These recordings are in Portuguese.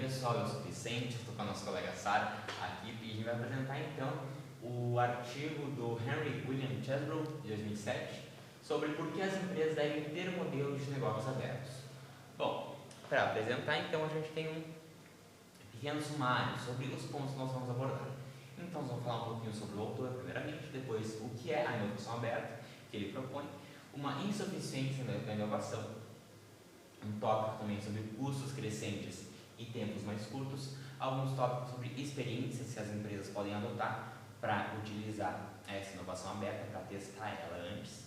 pessoal, eu sou Vicente, estou com a nossa colega Sara aqui e a gente vai apresentar então o artigo do Henry William Chesbrough, de 2007, sobre por que as empresas devem ter modelos de negócios abertos. Bom, para apresentar então a gente tem um pequeno sumário sobre os pontos que nós vamos abordar. Então vamos falar um pouquinho sobre o autor primeiramente, depois o que é a inovação aberta, que ele propõe, uma insuficiência da inovação, um tópico também sobre custos crescentes e tempos mais curtos, alguns tópicos sobre experiências que as empresas podem adotar para utilizar essa inovação aberta, para testar ela antes,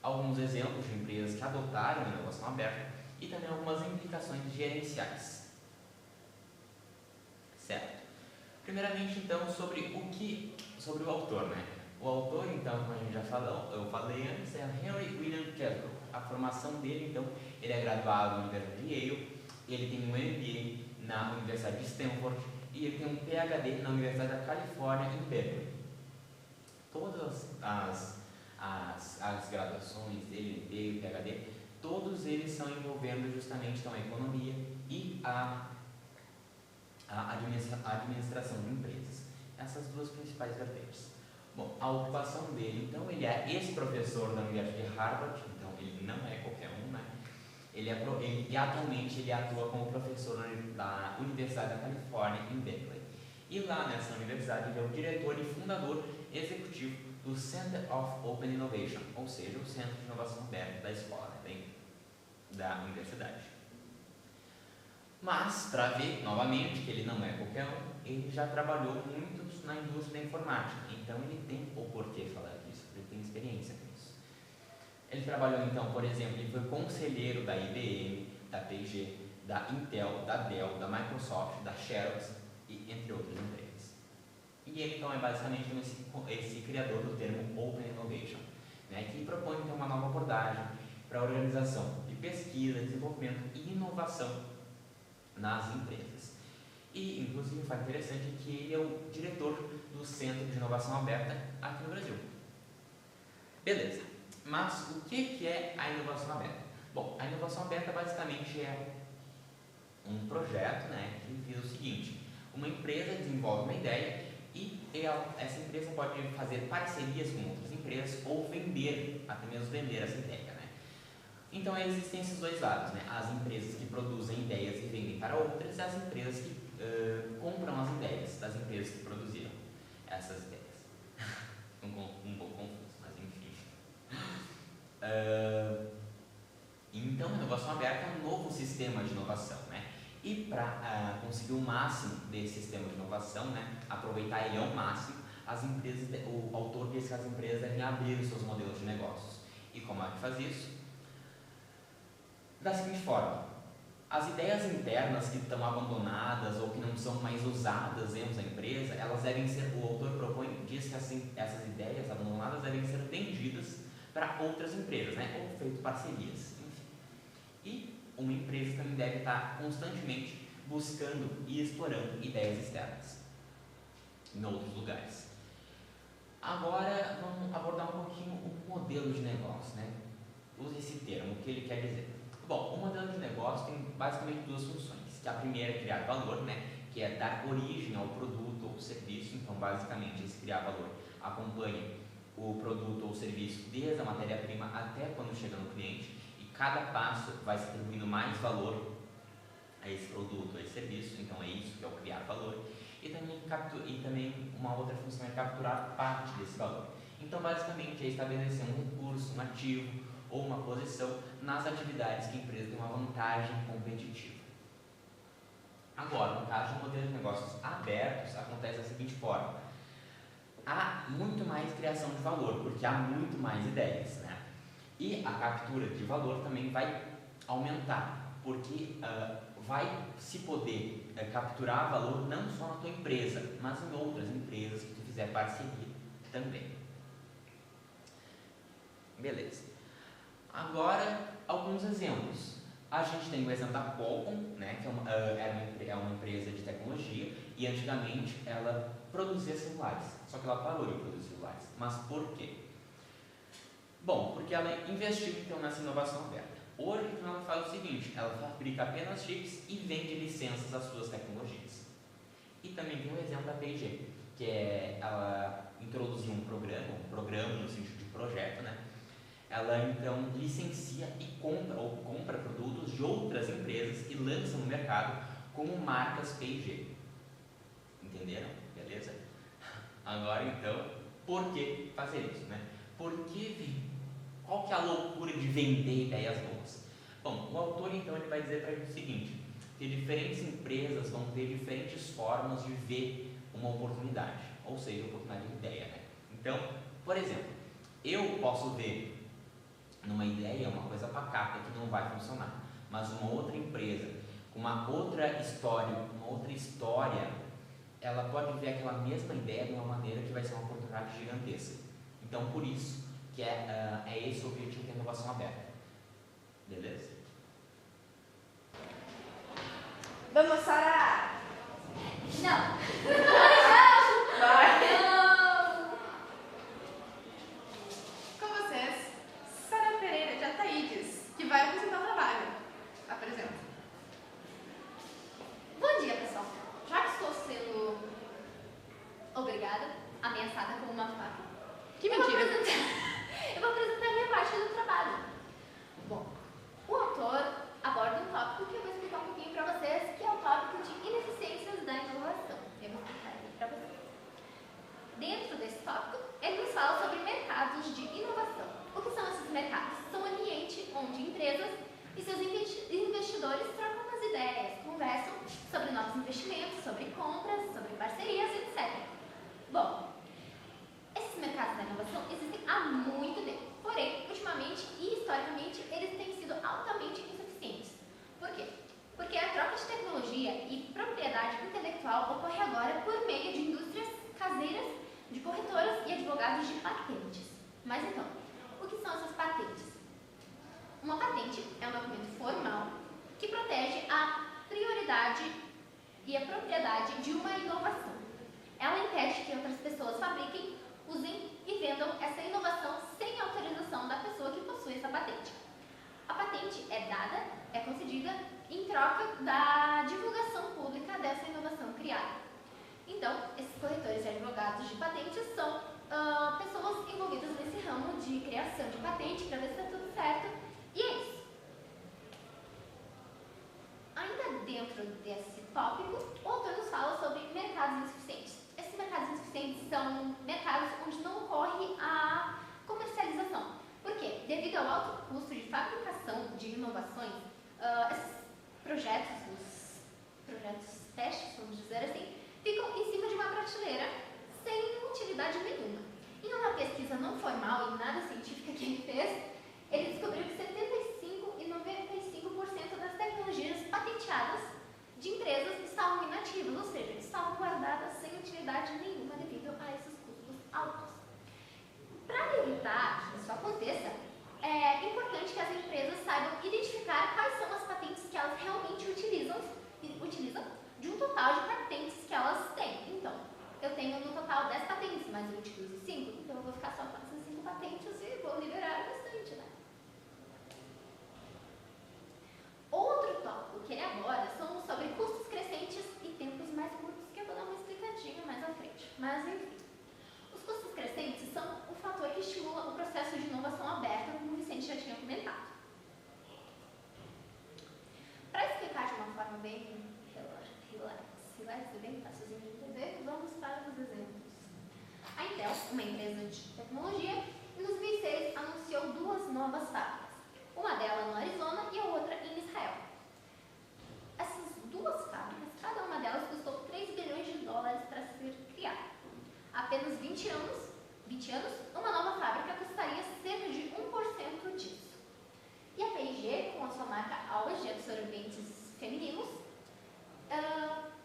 alguns exemplos de empresas que adotaram a inovação aberta e também algumas implicações gerenciais. Certo? Primeiramente, então, sobre o autor, né? O autor, então, como a gente já falou, eu falei antes, é Henry William Chesbrough. A formação dele, então, ele é graduado na Universidade de Yale, ele tem um MBA na Universidade de Stanford e ele tem um PhD na Universidade da Califórnia em Berkeley. Todas as graduações dele, MBA e PhD, todos eles são envolvendo justamente então, a economia e a administração de empresas. Essas duas principais vertentes. Bom, a ocupação dele, então, ele é ex-professor da Universidade de Harvard, então ele não é qualquer um, né? E atualmente ele atua como professor da Universidade da Califórnia em Berkeley. E lá nessa universidade ele é o diretor e fundador executivo do Center of Open Innovation, ou seja, o Centro de Inovação Aberta da escola, né, da universidade. Mas, para ver novamente que ele não é qualquer um, ele já trabalhou muito na indústria da informática, então ele tem o porquê falar disso, ele tem experiência com isso. Ele trabalhou então, por exemplo, ele foi conselheiro da IBM, da P&G, da Intel, da Dell, da Microsoft, da Xerox e entre outras empresas. E ele então é basicamente esse criador do termo Open Innovation, né, que propõe então uma nova abordagem para a organização de pesquisa, desenvolvimento e inovação nas empresas. E, inclusive, foi interessante que ele é o diretor do Centro de Inovação Aberta aqui no Brasil. Beleza, mas o que é a inovação aberta? Bom, a inovação aberta basicamente é um projeto, né, que visa o seguinte: uma empresa desenvolve uma ideia e essa empresa pode fazer parcerias com outras empresas ou vender, até mesmo vender essa ideia, né? Então existem esses dois lados, né? As empresas que produzem ideias e vendem para outras e as empresas que compram as ideias das empresas que produziram essas ideias. um pouco confuso, mas enfim. Então a inovação aberta é um novo sistema de inovação, né? E para conseguir o máximo desse sistema de inovação, né, aproveitar ele ao máximo, o autor diz que as empresas devem abrir os seus modelos de negócios. E como é que faz isso? Da seguinte forma: as ideias internas que estão abandonadas ou que não são mais usadas dentro da empresa, elas devem ser, o autor diz que essas ideias abandonadas devem ser vendidas para outras empresas, né, ou feito parcerias, enfim. E uma empresa também deve estar constantemente buscando e explorando ideias externas em outros lugares. Agora vamos abordar um pouquinho o modelo de negócio, né? Use esse termo, o que ele quer dizer. Bom, o modelo de negócio tem basicamente duas funções. Que a primeira é criar valor, né, que é dar origem ao produto ou serviço. Então, basicamente, esse criar valor acompanha o produto ou serviço desde a matéria-prima até quando chega no cliente, e cada passo vai se atribuindo mais valor a esse produto, a esse serviço. Então, é isso que é o criar valor. E também uma outra função é capturar parte desse valor. Então, basicamente, é estabelecer um recurso, um ativo ou uma posição nas atividades que a empresa tem uma vantagem competitiva. Agora, no caso de um modelo de negócios abertos, acontece da seguinte forma: há muito mais criação de valor, porque há muito mais ideias, né? E a captura de valor também vai aumentar, porque vai se poder capturar valor não só na tua empresa, mas em outras empresas que tu fizer parceria também. Beleza. Agora, alguns exemplos. A gente tem o exemplo da Qualcomm, né, que é uma empresa de tecnologia, e antigamente ela produzia celulares, só que ela parou de produzir celulares. Mas por quê? Bom, porque ela investiu então nessa inovação aberta. Hoje, então, ela faz o seguinte, ela fabrica apenas chips e vende licenças às suas tecnologias. E também tem o exemplo da P&G, que é ela introduziu um programa no sentido de projeto, né? Ela então licencia e compra produtos de outras empresas e lança no mercado como marcas P&G. Entenderam? Beleza? Agora então, por que fazer isso, né? Qual que é a loucura de vender ideias boas? Bom, o autor então ele vai dizer para a gente o seguinte, que diferentes empresas vão ter diferentes formas de ver uma oportunidade, ou seja, oportunidade de ideia, né? Então, por exemplo, eu posso ver numa ideia uma coisa pacata que não vai funcionar, mas uma outra empresa com uma outra história, ela pode ver aquela mesma ideia de uma maneira que vai ser uma oportunidade gigantesca. Então, por isso que é esse o objetivo da inovação aberta. Beleza? Vamos, Sara! Não! Vai! Não! Com vocês, Sara Pereira de Ataídes, que vai apresentar o trabalho. Apresenta. Bom dia, pessoal. Já que estou sendo obrigada, ameaçada com uma faca, Que eu vou mentira! apresentar a minha parte do trabalho. Bom, o autor aborda um tópico que eu vou explicar um pouquinho para vocês, que é o tópico de ineficiências da inovação. Eu vou explicar aqui para vocês. Dentro desse tópico, ele nos fala sobre mercados de inovação. O que são esses mercados? São um ambiente onde empresas e seus investidores trocam umas ideias, conversam sobre novos investimentos, sobre compras, sobre parcerias, etc. Bom, esses mercados da inovação existem há muito tempo, porém, ultimamente e historicamente, eles têm sido altamente insuficientes. Por quê? Porque a troca de tecnologia e propriedade intelectual ocorre agora por meio de indústrias caseiras, de corretoras e advogados de patentes. Mas então, o que são essas patentes? Uma patente é um documento formal que protege a prioridade e a propriedade de uma inovação. Ela impede que outras pessoas fabriquem, usem e vendam essa inovação sem autorização da pessoa que possui essa patente. A patente é dada, é concedida em troca da divulgação pública dessa inovação criada. Então, esses corretores e advogados de patentes são pessoas envolvidas nesse ramo de criação de patente para ver se está tudo certo. E é isso. Ainda dentro desse tópico, o autor nos fala sobre mercados insuficientes. Esses mercados insuficientes são mercados onde não ocorre a comercialização. Por quê? Devido ao alto custo de fabricação de inovações, esses projetos, os projetos testes, vamos dizer assim, ficam em cima de uma prateleira sem utilidade nenhuma. Em uma pesquisa não formal e nada científica que ele fez, ele descobriu que 75% e 95% das tecnologias patenteadas de empresas estavam inativas, ou seja, estavam guardadas sem utilidade nenhuma devido a esses custos altos. Para evitar que isso aconteça, é importante que as empresas saibam identificar quais são as patentes que elas realmente utilizam de um total de patentes que elas têm. Então, eu tenho no total 10 patentes, mas eu utilizo 5, então eu vou ficar só com essas 5 patentes e vou liberar o restante, né? Outro tópico que ele aborda são sobre custos crescentes e tempos mais curtos, que eu vou dar uma explicadinha mais à frente. Mas, enfim, os custos crescentes são o fator que estimula o processo de inovação aberta, como o Vicente já tinha comentado. Para explicar de uma forma bem relax e bem fácil de entender, vamos para os exemplos. A Intel, uma empresa de tecnologia, em 2006 anunciou 2 novas fábricas, uma delas no Arizona e a outra em Israel. Essas 2 fábricas, cada uma delas custou 3 bilhões de dólares para ser criada. Apenas 20 anos, uma nova fábrica custaria cerca de 1% disso. E a P&G, com a sua marca Always de absorventes femininos,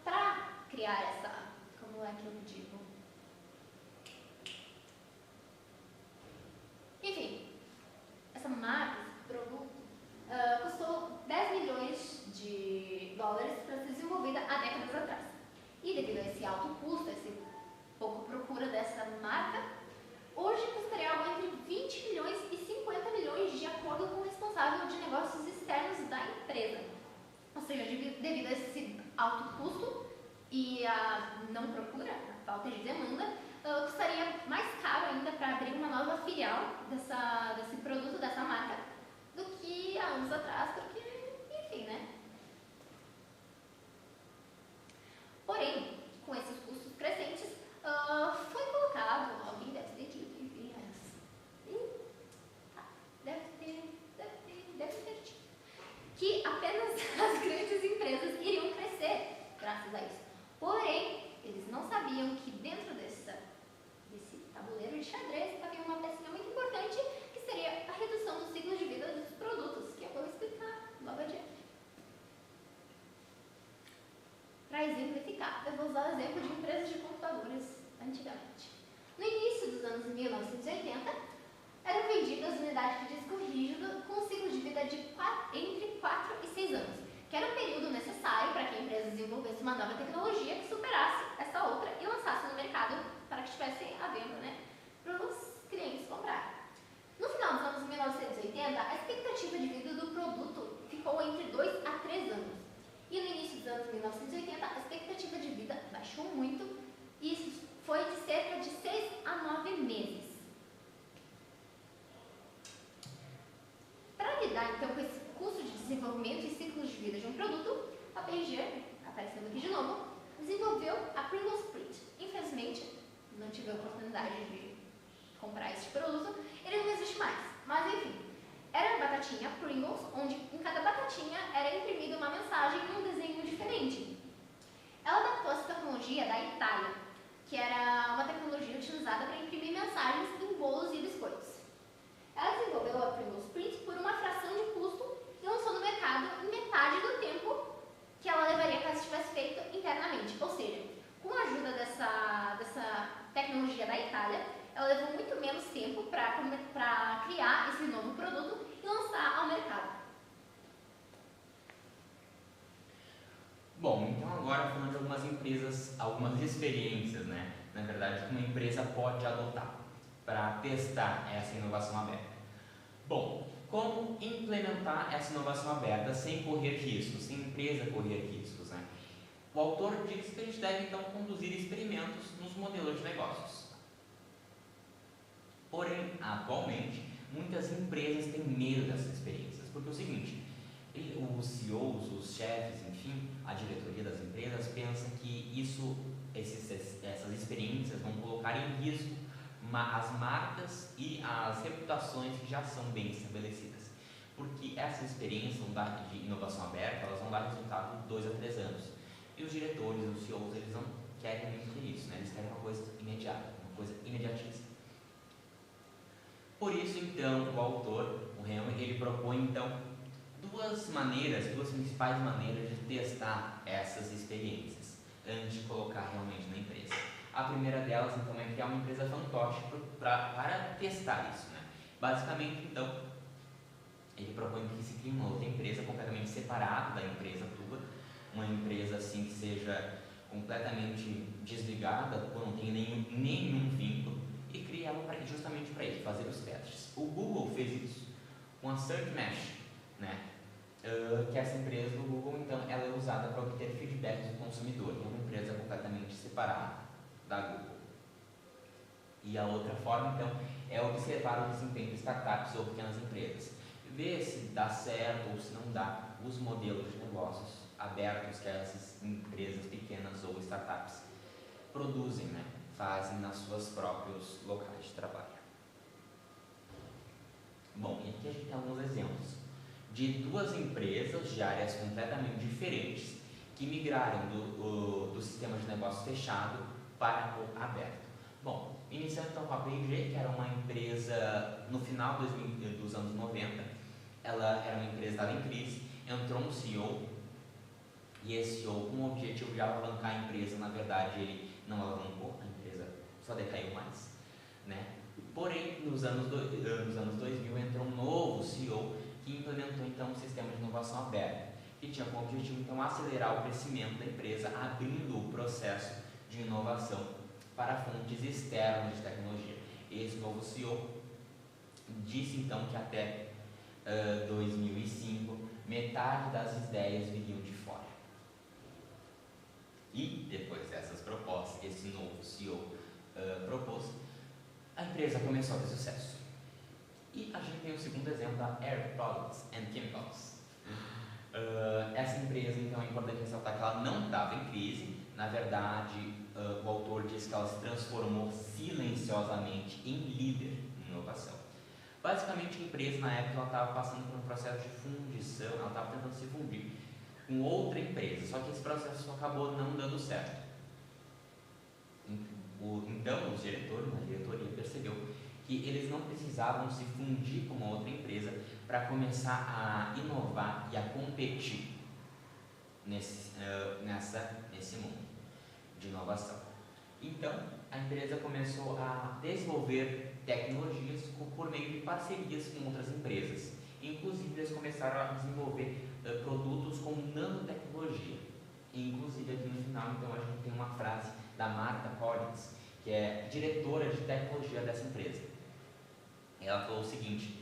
para criar essa, como é que eu digo? Enfim, essa marca, esse produto, custou 10 milhões de dólares para ser desenvolvida há décadas atrás. E devido a esse alto custo, esse pouco procura dessa marca, hoje custaria algo entre 20 milhões e 50 milhões de acordo com o responsável de negócios seja, devido a esse alto custo e a não procura, a falta de demanda, custaria mais caro ainda para abrir uma nova filial desse produto, dessa marca, do que há anos atrás, porque, enfim, né? Porém, com esses custos crescentes, foi colocado, alguém deve ter dito, enfim, deve ter dito, que apenas as grandes empresas iriam crescer graças a isso. Porém, eles não sabiam que dentro desse tabuleiro de xadrez havia uma pecinha muito importante, que seria a redução do ciclo de vida dos produtos, que eu vou explicar logo adiante. Para exemplificar, eu vou usar o exemplo de empresas de computadores antigamente. No início dos anos 1980, eram vendidas unidades de disco rígido com um ciclo de vida de entre 4 e 6 anos, que era o período necessário para que a empresa desenvolvesse uma nova tecnologia que superasse essa outra e lançasse no mercado para que estivesse à venda, né, para os clientes comprarem. No final dos anos 1980, a expectativa de vida do produto ficou entre 2 a 3 anos. E no início dos anos 1980, a expectativa de vida baixou muito e isso foi de cerca de 6 a 9 meses. Para lidar então com esse custo de desenvolvimento e ciclos de vida de um produto, a P&G, aparecendo aqui de novo, desenvolveu a Pringles Print. Infelizmente, não tive a oportunidade de comprar esse produto, ele não existe mais. Mas enfim, era a batatinha Pringles, onde em cada batatinha era imprimida uma mensagem em um desenho diferente. Ela adaptou essa tecnologia da Itália, que era uma tecnologia utilizada para imprimir mensagens em bolos e biscoitos. Ela desenvolveu a Pringles Print por uma fração de custo e lançou no mercado em metade do tempo que ela levaria caso estivesse feito internamente. Ou seja, com a ajuda dessa tecnologia da Itália, ela levou muito menos tempo para criar esse novo produto e lançar ao mercado. Bom, então agora falando de algumas empresas, algumas experiências, né? Na verdade, que uma empresa pode adotar para testar essa inovação aberta. Bom, como implementar essa inovação aberta sem correr riscos, sem a empresa correr riscos, né? O autor diz que a gente deve então conduzir experimentos nos modelos de negócios. Porém, atualmente, muitas empresas têm medo dessas experiências, porque é o seguinte, os CEOs, os chefes, enfim, a diretoria das empresas pensa que essas experiências vão colocar em risco as marcas e as reputações que já são bem estabelecidas, porque essas experiências de inovação aberta, elas vão dar resultado de 2 a 3 anos, e os diretores, os CEOs, eles não querem muito isso, né? Eles querem uma coisa imediata, uma coisa imediatista. Por isso, então, o autor, o Helmer, ele propõe, então, duas principais maneiras de testar essas experiências antes de colocar realmente na empresa. A primeira delas, então, é criar uma empresa fantoche para testar isso, né? Basicamente, então, ele propõe que se crie uma outra empresa completamente separada da empresa tua, uma empresa assim que seja completamente desligada, não tenha nenhum vínculo, e crie ela justamente para isso, fazer os testes. O Google fez isso com a Search Mesh, né? Que essa empresa do Google, então, ela é usada para obter feedback do consumidor, é uma empresa completamente separada da Google. E a outra forma, então, é observar o desempenho de startups ou pequenas empresas, ver se dá certo ou se não dá os modelos de negócios abertos que essas empresas pequenas ou startups produzem, né? Fazem nas suas próprios locais de trabalho. Bom, e aqui a gente tem alguns exemplos de duas empresas de áreas completamente diferentes que migraram do sistema de negócio fechado para o aberto. Bom, iniciando então com a P&G, que era uma empresa no final dos anos 90, ela era uma empresa estava em crise, entrou um CEO, e esse CEO, com o objetivo de alavancar a empresa, na verdade ele não alavancou, a empresa só decaiu mais, né? Porém, nos anos 2000 entrou um novo CEO que implementou então um sistema de inovação aberta, que tinha como objetivo então acelerar o crescimento da empresa, abrindo o processo de inovação para fontes externas de tecnologia. Esse novo CEO disse então que até 2005 metade das ideias viriam de fora propôs, a empresa começou a ter sucesso. E a gente tem o segundo exemplo da Air Products and Chemicals. Essa empresa, então, é importante ressaltar que ela não estava em crise. Na verdade, o autor diz que ela se transformou silenciosamente em líder em inovação. Basicamente, a empresa, na época, ela estava passando por um processo de fundição, ela estava tentando se fundir com outra empresa, só que esse processo acabou não dando certo. Então, os diretores, a diretoria, percebeu que eles não precisavam se fundir com uma outra empresa para começar a inovar e a competir nesse mundo de inovação. Então, a empresa começou a desenvolver tecnologias por meio de parcerias com outras empresas. Inclusive, eles começaram a desenvolver produtos com nanotecnologia. Inclusive, aqui no final, então, a gente tem uma frase da Martha Collins, que é diretora de tecnologia dessa empresa. Ela falou o seguinte,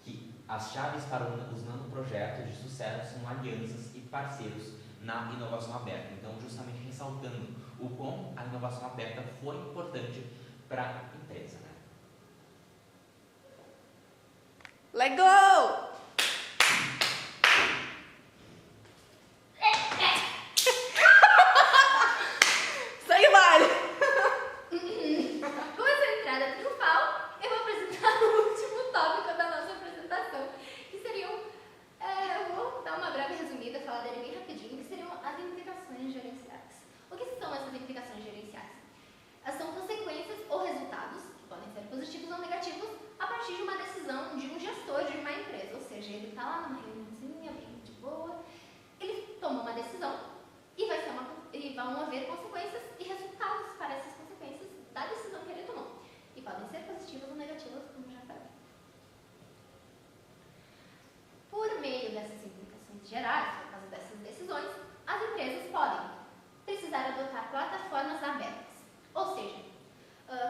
que as chaves para os nanoprojetos de sucesso são alianças e parceiros na inovação aberta. Então, justamente ressaltando o quão a inovação aberta foi importante para a empresa. Né? Legal! Segue o baile! Com essa entrada triunfal, eu vou apresentar o último tópico da nossa apresentação, que seriam, eu vou dar uma breve resumida, falar dele bem rapidinho, que seriam as implicações gerenciais. O que são essas implicações gerenciais? São consequências ou resultados, que podem ser positivos ou negativos, a partir de uma decisão de um gestor de uma empresa, ou seja, ele está lá numa reuniãozinha, bem de boa, ele toma uma decisão e vão haver consequências e resultados para essas consequências da decisão que ele tomou. E podem ser positivas ou negativas, como já falei. Por meio dessas implicações gerais, por causa dessas decisões, as empresas podem precisar adotar plataformas abertas, ou seja,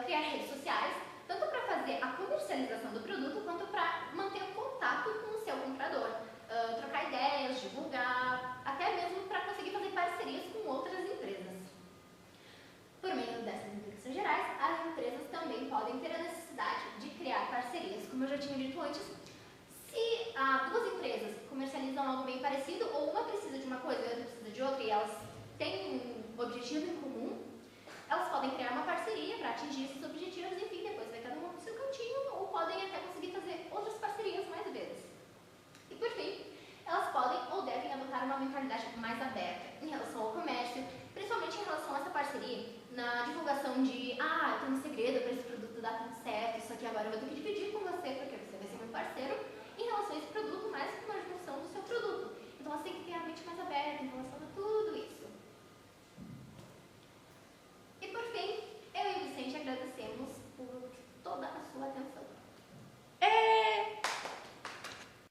criar redes sociais, tanto para fazer a comercialização do produto, quanto para manter o contato com o seu comprador, trocar ideias, divulgar, até mesmo para conseguir fazer parcerias com outras empresas. Por meio dessas implicações gerais, as empresas também podem ter a necessidade de criar parcerias, como eu já tinha dito antes. Se duas empresas comercializam algo bem parecido, ou uma precisa de uma coisa e a outra precisa de outra, e elas têm um objetivo em comum, elas podem criar uma parceria para atingir esses objetivos, e enfim, depois vai cada uma para o seu cantinho, ou podem até conseguir fazer outras parcerias mais vezes. E por fim, elas podem ou devem adotar uma mentalidade mais aberta em relação ao comércio, principalmente em relação a essa parceria, na divulgação de, eu tenho um segredo para esse produto dar tudo certo, isso aqui agora eu vou ter que dividir com você, porque você vai ser meu parceiro,